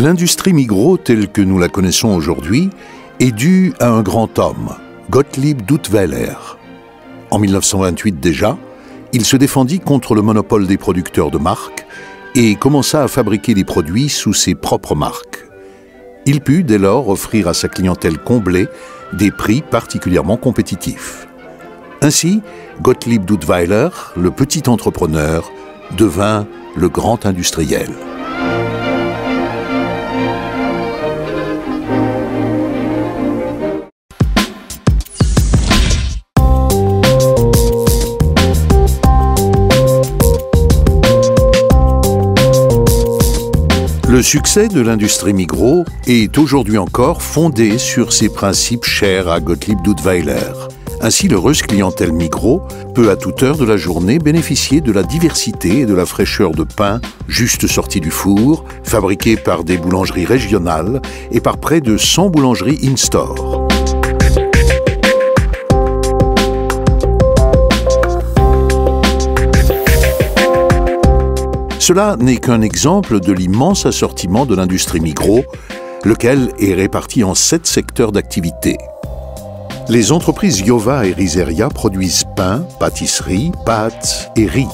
L'industrie Migros telle que nous la connaissons aujourd'hui est due à un grand homme, Gottlieb Duttweiler. En 1928 déjà, il se défendit contre le monopole des producteurs de marques et commença à fabriquer des produits sous ses propres marques. Il put dès lors offrir à sa clientèle comblée des prix particulièrement compétitifs. Ainsi, Gottlieb Duttweiler, le petit entrepreneur, devint le grand industriel. Le succès de l'industrie Migros est aujourd'hui encore fondé sur ces principes chers à Gottlieb Duttweiler. Ainsi, l'heureuse clientèle Migros peut à toute heure de la journée bénéficier de la diversité et de la fraîcheur de pain juste sorti du four, fabriqué par des boulangeries régionales et par près de 100 boulangeries in-store. Cela n'est qu'un exemple de l'immense assortiment de l'industrie Migros, lequel est réparti en 7 secteurs d'activité. Les entreprises Iova et Riseria produisent pain, pâtisserie, pâtes et riz.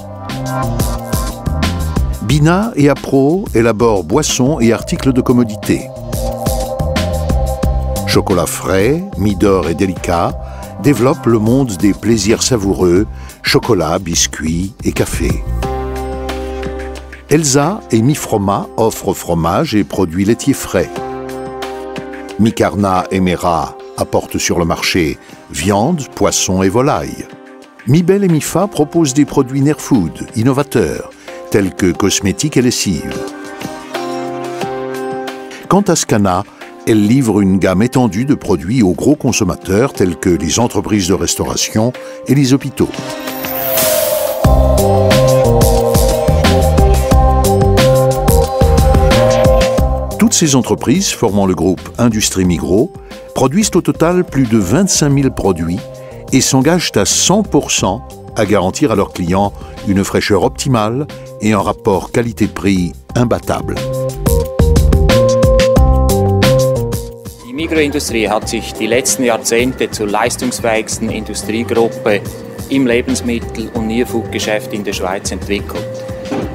Bina et Apro élaborent boissons et articles de commodité. Chocolat frais, Midor et Delica développent le monde des plaisirs savoureux, chocolat, biscuits et café. Elsa et Mifroma offrent fromage et produits laitiers frais. Micarna et Mera apportent sur le marché viande, poisson et volaille. Mibel et Mifa proposent des produits Nerfood innovateurs, tels que cosmétiques et lessives. Quant à Scana, elle livre une gamme étendue de produits aux gros consommateurs, tels que les entreprises de restauration et les hôpitaux. Toutes ces entreprises, formant le groupe Industrie Migros, produisent au total plus de 25 000 produits et s'engagent à 100% à garantir à leurs clients une fraîcheur optimale et un rapport qualité-prix imbattable. Die Migros-Industrie hat sich die letzten Jahrzehnte zur leistungsfähigsten Industriegruppe im Lebensmittel- und Nierfood-Geschäft in der Schweiz entwickelt.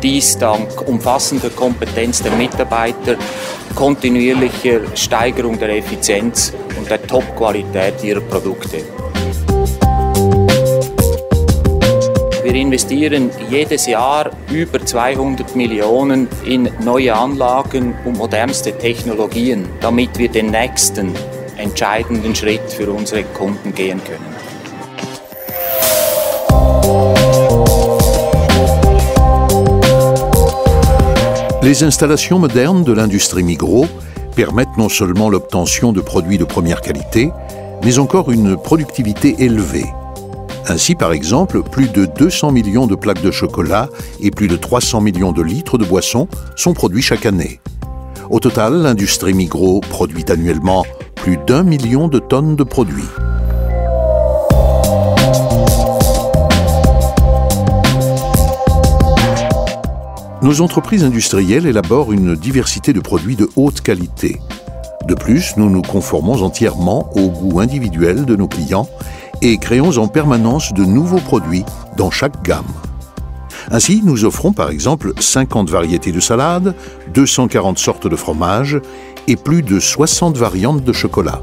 Dies dank umfassender Kompetenz der Mitarbeiter, kontinuierlicher Steigerung der Effizienz und der Top-Qualität ihrer Produkte. Wir investieren jedes Jahr über 200 Millionen in neue Anlagen und modernste Technologien, damit wir den nächsten entscheidenden Schritt für unsere Kunden gehen können. Les installations modernes de l'industrie Migros permettent non seulement l'obtention de produits de première qualité, mais encore une productivité élevée. Ainsi, par exemple, plus de 200 millions de plaques de chocolat et plus de 300 millions de litres de boissons sont produits chaque année. Au total, l'industrie Migros produit annuellement plus d'1 million de tonnes de produits. Nos entreprises industrielles élaborent une diversité de produits de haute qualité. De plus, nous nous conformons entièrement au goût individuel de nos clients et créons en permanence de nouveaux produits dans chaque gamme. Ainsi, nous offrons par exemple 50 variétés de salades, 240 sortes de fromages et plus de 60 variantes de chocolat.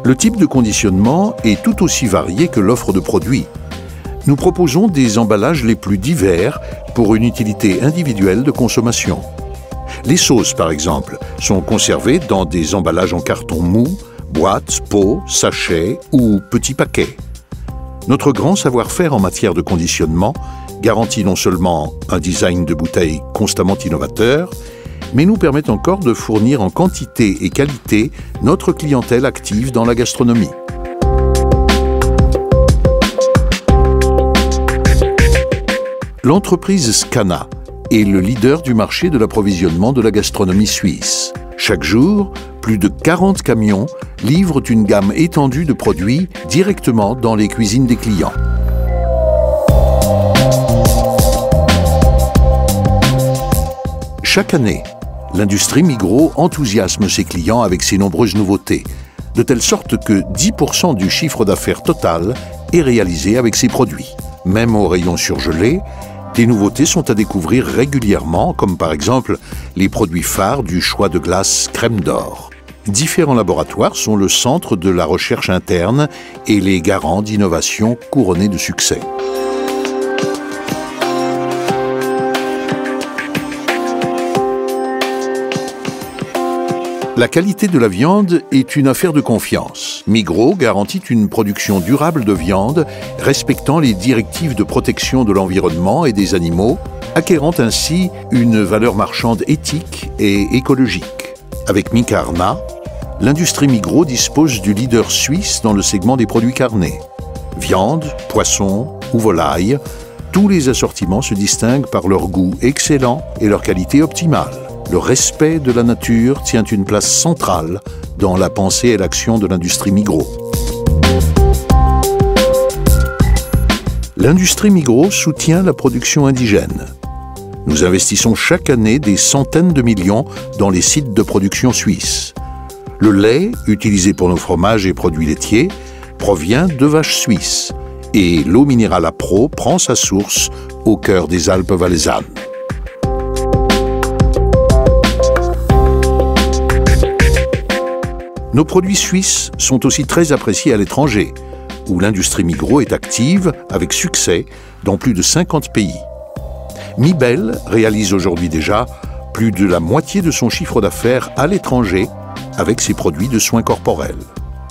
Le type de conditionnement est tout aussi varié que l'offre de produits. Nous proposons des emballages les plus divers pour une utilité individuelle de consommation. Les sauces, par exemple, sont conservées dans des emballages en carton mou, boîtes, pots, sachets ou petits paquets. Notre grand savoir-faire en matière de conditionnement garantit non seulement un design de bouteilles constamment innovateur, mais nous permet encore de fournir en quantité et qualité notre clientèle active dans la gastronomie. L'entreprise Scana est le leader du marché de l'approvisionnement de la gastronomie suisse. Chaque jour, plus de 40 camions livrent une gamme étendue de produits directement dans les cuisines des clients. Chaque année, l'industrie Migros enthousiasme ses clients avec ses nombreuses nouveautés, de telle sorte que 10% du chiffre d'affaires total est réalisé avec ses produits. Même au rayon surgelé, des nouveautés sont à découvrir régulièrement, comme par exemple les produits phares du choix de glace Crème d'Or. Différents laboratoires sont le centre de la recherche interne et les garants d'innovations couronnées de succès. La qualité de la viande est une affaire de confiance. Migros garantit une production durable de viande respectant les directives de protection de l'environnement et des animaux, acquérant ainsi une valeur marchande éthique et écologique. Avec Micarna, l'industrie Migros dispose du leader suisse dans le segment des produits carnés. Viande, poisson ou volaille, tous les assortiments se distinguent par leur goût excellent et leur qualité optimale. Le respect de la nature tient une place centrale dans la pensée et l'action de l'industrie Migros. L'industrie Migros soutient la production indigène. Nous investissons chaque année des centaines de millions dans les sites de production suisses. Le lait, utilisé pour nos fromages et produits laitiers, provient de vaches suisses et l'eau minérale Apro prend sa source au cœur des Alpes valaisannes. Nos produits suisses sont aussi très appréciés à l'étranger, où l'industrie Migros est active avec succès dans plus de 50 pays. Mibel réalise aujourd'hui déjà plus de la moitié de son chiffre d'affaires à l'étranger avec ses produits de soins corporels.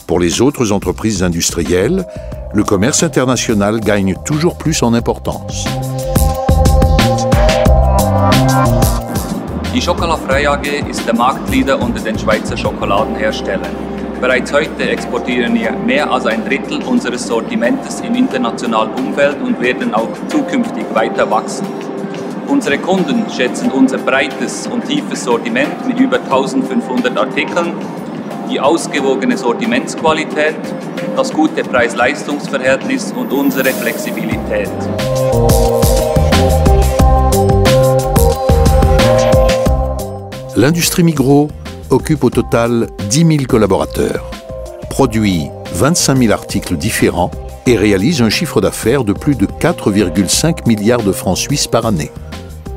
Pour les autres entreprises industrielles, le commerce international gagne toujours plus en importance. Die Schokolafrei AG ist der Marktleader unter den Schweizer Schokoladenherstellern. Bereits heute exportieren wir mehr als ein Drittel unseres Sortimentes im internationalen Umfeld und werden auch zukünftig weiter wachsen. Unsere Kunden schätzen unser breites und tiefes Sortiment mit über 1500 Artikeln, die ausgewogene Sortimentsqualität, das gute Preis-Leistungs-Verhältnis und unsere Flexibilität. L'industrie Migros occupe au total 10 000 collaborateurs, produit 25 000 articles différents et réalise un chiffre d'affaires de plus de 4,5 milliards de francs suisses par année.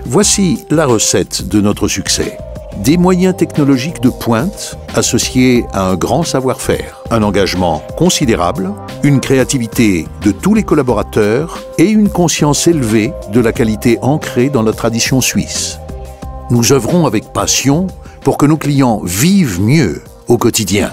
Voici la recette de notre succès. Des moyens technologiques de pointe associés à un grand savoir-faire, un engagement considérable, une créativité de tous les collaborateurs et une conscience élevée de la qualité ancrée dans la tradition suisse. Nous œuvrons avec passion pour que nos clients vivent mieux au quotidien.